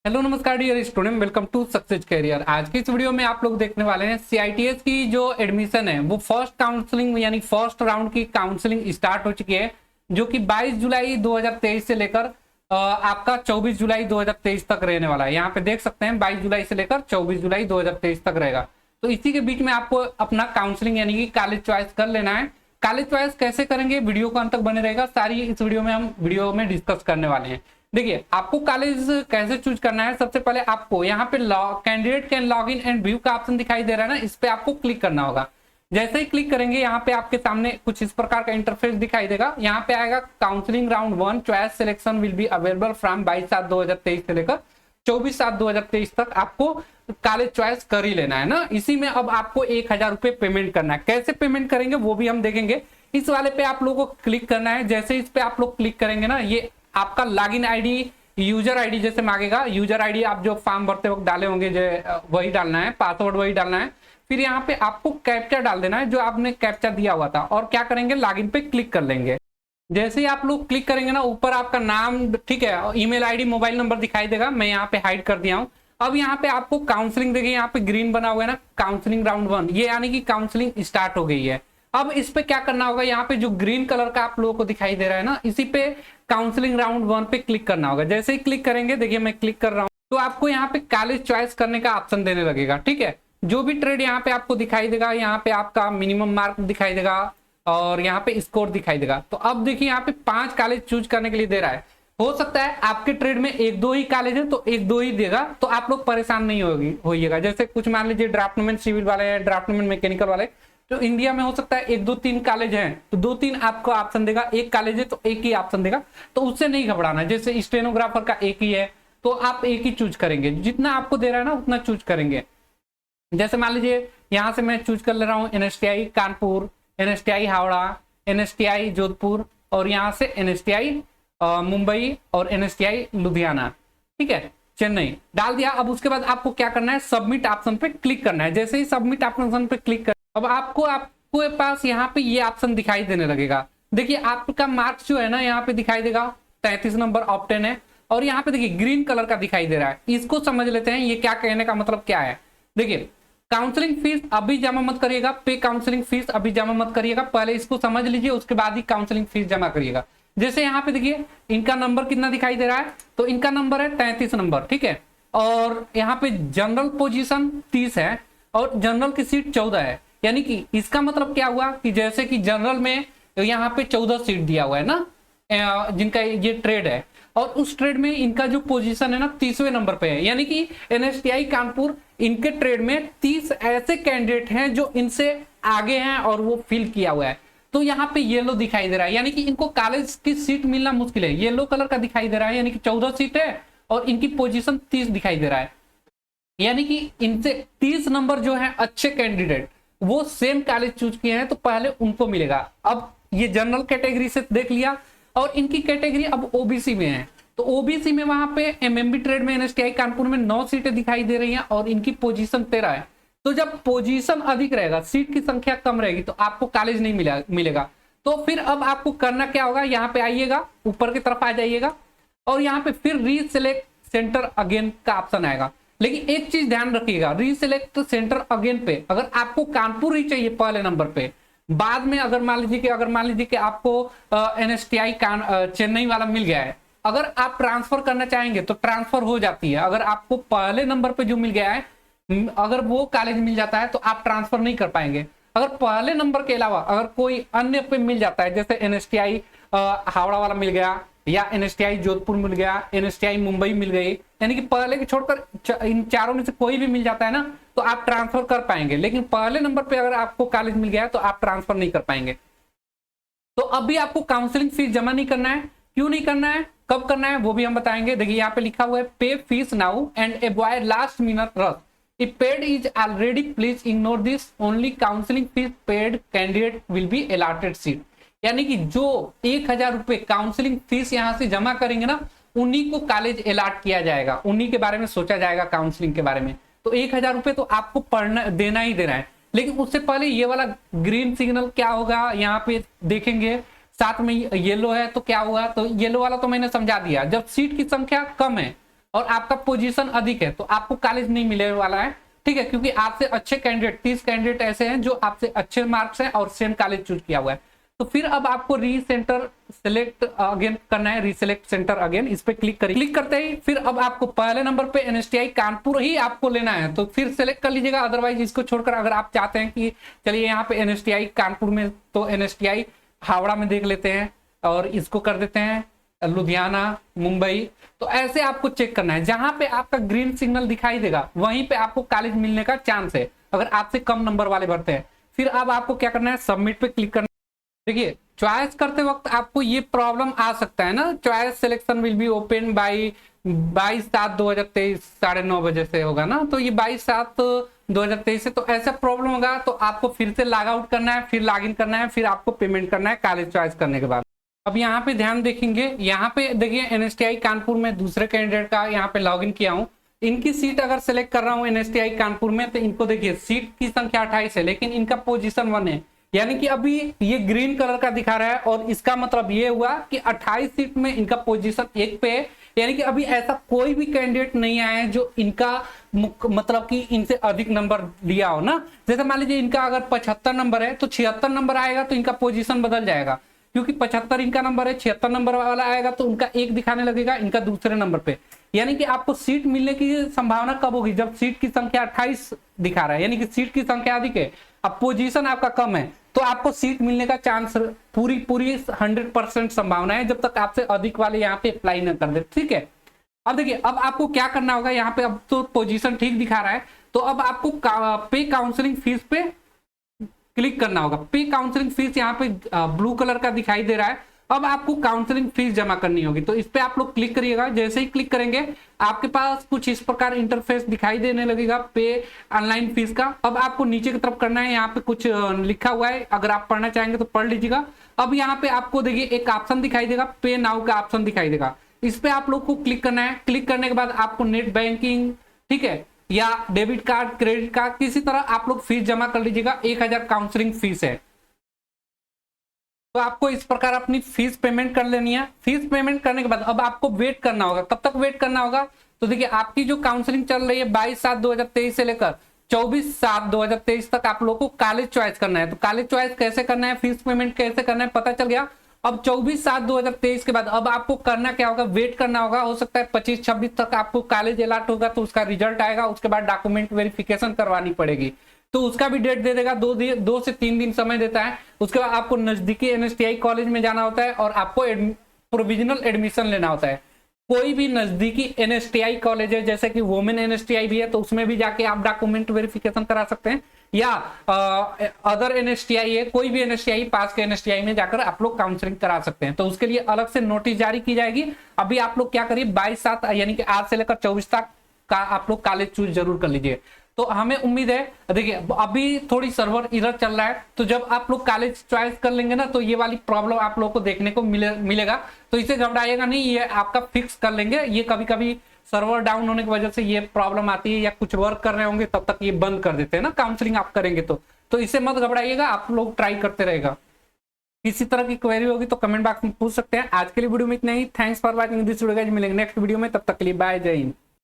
Hello नमस्कार dear student, welcome to success career. आज की इस वीडियो में आप लोग देखने वाले हैं सीआईटीएस की जो एडमिशन है वो फर्स्ट काउंसलिंग यानी फर्स्ट राउंड की काउंसलिंग स्टार्ट हो चुकी है, जो कि 22 जुलाई 2023 से लेकर आपका 24 जुलाई 2023 तक रहने वाला है। यहाँ पे देख सकते हैं 22 जुलाई से लेकर 24 जुलाई 2023 तक रहेगा। तो इसी के बीच में आपको अपना काउंसलिंग यानी कि कॉलेज चॉइस कर लेना है। कॉलेज चॉइस कैसे करेंगे, वीडियो को अंत तक बने रहेगा, सारी इस वीडियो में हम डिस्कस करने वाले हैं। देखिए, आपको कॉलेज कैसे चूज करना है। सबसे पहले आपको यहाँ पे candidate can log in and view का ऑप्शन दिखाई दे रहा है ना, इस पे आपको क्लिक करना होगा। जैसे ही क्लिक करेंगे यहाँ पे आपके सामने कुछ इस प्रकार का इंटरफेस दिखाई देगा। यहाँ पे आएगा counselling round 1 choice selection will be available from 22/7/2023 से लेकर 24/7/2023 तक आपको कॉलेज चॉइस कर ही लेना है ना। इसी में अब आपको 1000 रुपए पेमेंट करना है। कैसे पेमेंट करेंगे वो भी हम देखेंगे। इस वाले पे आप लोगों को क्लिक करना है। जैसे इस पे आप लोग क्लिक करेंगे ना, ये आपका लॉगिन आईडी यूजर आईडी जैसे मांगेगा। यूजर आईडी आप जो फॉर्म भरते वक्त डाले होंगे वही डालना है, पासवर्ड वही डालना है। फिर यहाँ पे आपको कैप्चा डाल देना है जो आपने कैप्चा दिया हुआ था, और क्या करेंगे लॉगिन पे क्लिक कर लेंगे। जैसे ही आप लोग क्लिक करेंगे ना, ऊपर आपका नाम, ठीक है, ईमेल आईडी, मोबाइल नंबर दिखाई देगा। मैं यहाँ पे हाइड कर दिया हूँ। अब यहाँ पे आपको काउंसलिंग देखिए, यहाँ पे ग्रीन बना हुआ है ना, काउंसलिंग राउंड 1, ये यानी कि काउंसलिंग स्टार्ट हो गई है। अब इस पे क्या करना होगा, यहाँ पे जो ग्रीन कलर का आप लोगों को दिखाई दे रहा है ना, इसी पे काउंसलिंग राउंड 1 पे क्लिक करना होगा। जैसे ही क्लिक करेंगे, देखिए मैं क्लिक कर रहा हूँ, तो आपको यहाँ पे कॉलेज चॉइस करने का ऑप्शन देने लगेगा। ठीक है, जो भी ट्रेड यहाँ पे आपको दिखाई देगा, यहाँ पे आपका मिनिमम मार्क दिखाई देगा और यहाँ पे स्कोर दिखाई देगा। तो अब देखिए यहाँ पे 5 कॉलेज चूज करने के लिए दे रहा है। हो सकता है आपके ट्रेड में 1-2 ही कॉलेज है तो 1-2 ही देगा, तो आप लोग परेशान नहीं होइएगा। जैसे कुछ मान लीजिए ड्राफ्टमैन सिविल वाले हैं, ड्राफ्टमैन मैकेनिकल वाले, तो इंडिया में हो सकता है 1-2-3 कॉलेज हैं, तो 2-3 आपको ऑप्शन देगा। एक कॉलेज है तो एक ही ऑप्शन देगा, तो उससे नहीं घबराना। जैसे स्टेनोग्राफर का एक ही है तो आप एक ही चूज करेंगे, जितना आपको दे रहा है ना उतना चूज करेंगे। जैसे मान लीजिए यहाँ से मैं चूज कर ले रहा हूँ NSTI Kanpur, NSTI Howrah, NSTI Jodhpur, और यहाँ से एनएसटीआई मुंबई और एनएसटीआई लुधियाना, ठीक है, चेन्नई डाल दिया। अब उसके बाद आपको क्या करना है, सबमिट ऑप्शन पे क्लिक करना है। जैसे ही सबमिट ऑप्शन पे क्लिक कर, अब आपको पास यहाँ पे ये ऑप्शन दिखाई देने लगेगा। देखिए आपका मार्क्स जो है ना, यहाँ पे दिखाई देगा 33 नंबर ऑप्टेन है, और यहाँ पे देखिए ग्रीन कलर का दिखाई दे रहा है। इसको समझ लेते हैं, ये क्या कहने का मतलब क्या है। देखिए, काउंसलिंग फीस अभी जमा मत करिएगा, पे काउंसलिंग फीस अभी जमा मत करिएगा, पहले इसको समझ लीजिए, उसके बाद ही काउंसलिंग फीस जमा करिएगा। जैसे यहाँ पे देखिए इनका नंबर कितना दिखाई दे रहा है, तो इनका नंबर है 33 नंबर, ठीक है, और यहाँ पे जनरल पोजीशन 30 है और जनरल की सीट 14 है। यानी कि इसका मतलब क्या हुआ कि जैसे कि जनरल में यहाँ पे 14 सीट दिया हुआ है ना, जिनका ये ट्रेड है, और उस ट्रेड में इनका जो पोजीशन है ना 30वें नंबर पे है। यानी कि एनएसटीआई कानपुर, इनके ट्रेड में 30 ऐसे कैंडिडेट हैं जो इनसे आगे हैं और वो फिल किया हुआ है। तो यहाँ पे येलो दिखाई दे रहा है, यानी कि इनको कॉलेज की सीट मिलना मुश्किल है। येलो कलर का दिखाई दे रहा है, यानी कि 14 सीट है और इनकी पोजीशन 30 दिखाई दे रहा है। यानी कि इनसे 30 नंबर जो है अच्छे कैंडिडेट वो सेम कॉलेज चूज किए हैं, तो पहले उनको मिलेगा। अब ये जनरल कैटेगरी से देख लिया, और इनकी कैटेगरी अब ओबीसी में है, तो ओबीसी में वहां पे एमएमबी ट्रेड में एनएसटीआई कानपुर में 9 सीटें दिखाई दे रही हैं और इनकी पोजीशन 13 है। तो जब पोजीशन अधिक रहेगा, सीट की संख्या कम रहेगी, तो आपको कॉलेज नहीं मिलेगा। तो फिर अब आपको करना क्या होगा, यहाँ पे आइएगा, ऊपर की तरफ आ जाइएगा, और यहाँ पे फिर रीसिलेक्ट सेंटर अगेन का ऑप्शन आएगा। लेकिन एक चीज ध्यान रखिएगा, रीसिलेक्ट सेंटर अगेन पे अगर आपको कानपुर ही चाहिए पहले नंबर पे, बाद में अगर मान लीजिए कि आपको एनएसटीआई चेन्नई वाला मिल गया है, अगर आप ट्रांसफर करना चाहेंगे तो ट्रांसफर हो जाती है। अगर आपको पहले नंबर पे जो मिल गया है, अगर वो कॉलेज मिल जाता है तो आप ट्रांसफर नहीं कर पाएंगे। अगर पहले नंबर के अलावा अगर कोई अन्य पे मिल जाता है, जैसे एनएसटीआई हावड़ा वाला मिल गया, या एनएसटीआई जोधपुर मिल गया, एनएसटीआई मुंबई मिल गई, यानी कि पहले के छोड़कर इन चारों में से कोई भी मिल जाता है ना, तो आप ट्रांसफर कर पाएंगे। लेकिन पहले नंबर पे अगर आपको कॉलेज मिल गया है तो आप ट्रांसफर नहीं कर पाएंगे। तो अभी आपको काउंसलिंग फीस जमा नहीं करना है। क्यों नहीं करना है, कब करना है, वो भी हम बताएंगे। देखिए यहाँ पे लिखा हुआ है पे fees now and avoid last minute rush, if paid is already please ignore this, only counselling fees paid candidate will be allotted seat. यानी कि जो 1000 रुपए काउंसलिंग फीस यहाँ से जमा करेंगे ना, उन्हीं को कॉलेज अलॉट किया जाएगा, उन्हीं के बारे में सोचा जाएगा काउंसलिंग के बारे में। तो 1000 रुपए तो आपको पढ़ना देना ही देना है। लेकिन उससे पहले ये वाला ग्रीन सिग्नल क्या होगा यहाँ पे देखेंगे, साथ में येलो है तो क्या हुआ, तो येलो वाला तो मैंने समझा दिया। जब सीट की संख्या कम है और आपका पोजीशन अधिक है तो आपको कॉलेज नहीं मिलने वाला है, ठीक है, क्योंकि आपसे अच्छे कैंडिडेट 30 कैंडिडेट ऐसे हैं जो आपसे अच्छे मार्क्स हैं और सेम कॉलेज चूज किया हुआ है। तो फिर अब आपको रीसेंटर सेलेक्ट अगेन करना है, रीसेलेक्ट सेंटर अगेन, इस पे क्लिक करिए। क्लिक करते ही फिर अब आपको पहले नंबर पे एनएसटीआई कानपुर ही आपको लेना है, तो फिर सेलेक्ट कर लीजिएगा। अदरवाइज इसको छोड़कर अगर आप चाहते हैं कि चलिए यहाँ पे एनएसटीआई कानपुर में, तो एनएसटीआई हावड़ा में देख लेते हैं और इसको कर देते हैं लुधियाना, मुंबई। तो ऐसे आपको चेक करना है, जहां पे आपका ग्रीन सिग्नल दिखाई देगा वहीं पे आपको कॉलेज मिलने का चांस है, अगर आपसे कम नंबर वाले भरते हैं। फिर अब आपको क्या करना है, सबमिट पे क्लिक करना है। देखिए चॉइस करते वक्त आपको ये प्रॉब्लम आ सकता है ना, choice selection will be open by 22/7/2023 9:30 बजे से होगा ना, तो ये 22/7/2023 से, तो ऐसा प्रॉब्लम होगा तो आपको फिर से लॉग आउट करना है, फिर लॉग इन करना है, फिर आपको पेमेंट करना है कॉलेज चॉइस करने के बाद। अब यहाँ पे ध्यान देखेंगे, यहाँ पे देखिए एनएसटीआई कानपुर में दूसरे कैंडिडेट का यहाँ पे लॉग इन किया हूँ, इनकी सीट अगर सेलेक्ट कर रहा हूँ एनएसटीआई कानपुर में, तो इनको देखिए सीट की संख्या 28 है लेकिन इनका पोजीशन 1 है, यानी कि अभी ये ग्रीन कलर का दिखा रहा है और इसका मतलब ये हुआ कि 28 सीट में इनका पोजीशन 1 पे है, यानी कि अभी ऐसा कोई भी कैंडिडेट नहीं आया है जो इनका मतलब कि इनसे अधिक नंबर लिया हो ना। जैसे मान लीजिए इनका अगर 75 नंबर है तो 76 नंबर आएगा तो इनका पोजीशन बदल जाएगा, क्योंकि 75 इनका नंबर है, 76 नंबर वाला आएगा तो उनका 1 दिखाने लगेगा इनका दूसरे नंबर पे। यानी कि आपको सीट मिलने की संभावना कब होगी, जब सीट की संख्या 28 दिखा रहा है, यानी कि सीट की संख्या अधिक है, अब पोजीशन आपका कम है, तो आपको सीट मिलने का चांस पूरी 100% संभावना है, जब तक आपसे अधिक वाले यहाँ पे अप्लाई न कर दे, ठीक है। अब देखिए अब आपको क्या करना होगा, यहाँ पे अब तो पोजीशन ठीक दिखा रहा है, तो अब आपको पे काउंसलिंग फीस पे क्लिक करना होगा। पे काउंसलिंग फीस यहाँ पे ब्लू कलर का दिखाई दे रहा है, अब आपको काउंसलिंग फीस जमा करनी होगी, तो इस पे आप लोग क्लिक करिएगा। जैसे ही क्लिक करेंगे आपके पास कुछ इस प्रकार इंटरफेस दिखाई देने लगेगा पे ऑनलाइन फीस का। अब आपको नीचे की तरफ करना है, यहाँ पे कुछ लिखा हुआ है, अगर आप पढ़ना चाहेंगे तो पढ़ लीजिएगा। अब यहाँ पे आपको देखिए एक ऑप्शन दिखाई देगा, पे नाउ का ऑप्शन दिखाई देगा, इस पे आप लोग को क्लिक करना है। क्लिक करने के बाद आपको नेट बैंकिंग, ठीक है, या डेबिट कार्ड, क्रेडिट कार्ड, किसी तरह आप लोग फीस जमा कर लीजिएगा। 1000 काउंसलिंग फीस है, तो आपको इस प्रकार अपनी फीस पेमेंट कर लेनी है। फीस पेमेंट करने के बाद अब आपको वेट करना होगा। कब तक वेट करना होगा, तो देखिए आपकी जो काउंसलिंग चल रही है 22/7/2023 से लेकर 24/7/2023 तक आप लोगों को कॉलेज चॉइस करना है। तो कॉलेज चॉइस कैसे करना है, फीस पेमेंट कैसे करना है, पता चल गया। अब 24/7/2023 के बाद अब आपको करना क्या होगा, वेट करना होगा। हो सकता है 25-26 तक आपको कॉलेज अलॉट होगा तो उसका रिजल्ट आएगा, उसके बाद डॉक्यूमेंट वेरिफिकेशन करवानी पड़ेगी, तो उसका भी डेट दे देगा, 2 से 3 दिन समय देता है। उसके बाद आपको नजदीकी एनएसटीआई कॉलेज में जाना होता है और आपको प्रोविजनल एडमिशन लेना होता है। कोई भी नजदीकी एनएसटीआई कॉलेज है, जैसे कि वोमेन एनएसटीआई भी है, तो उसमें भी जाके आप डॉक्यूमेंट वेरिफिकेशन करा सकते हैं, या अदर एनएसटीआई है, कोई भी एनएसटीआई पास के एनएसटीआई में जाकर आप लोग काउंसलिंग करा सकते हैं। तो उसके लिए अलग से नोटिस जारी की जाएगी। अभी आप लोग क्या करिए, 22/7 यानी कि आज से लेकर 24 तक का आप लोग कॉलेज चूज जरूर कर लीजिए। तो हमें उम्मीद है, देखिए अभी थोड़ी सर्वर एरर चल रहा है, तो जब आप लोग कॉलेज चॉइस कर लेंगे ना तो ये वाली प्रॉब्लम आप लोगों को देखने को मिलेगा, तो इसे घबराइएगा नहीं, ये आपका फिक्स कर लेंगे। ये कभी कभी सर्वर डाउन होने की वजह से ये प्रॉब्लम आती है, या कुछ वर्क कर रहे होंगे तब तक ये बंद कर देते हैं ना काउंसलिंग आप करेंगे, तो इसे मत घबराइएगा, आप लोग ट्राई करते रहेगा। किसी तरह की क्वेरी होगी तो कमेंट बॉक्स में पूछ सकते हैं। आज के लिए वीडियो में इतना ही। Thanks for watching this video guys, मिलेंगे नेक्स्ट वीडियो में, तब तक के लिए बाय, जय हिंद।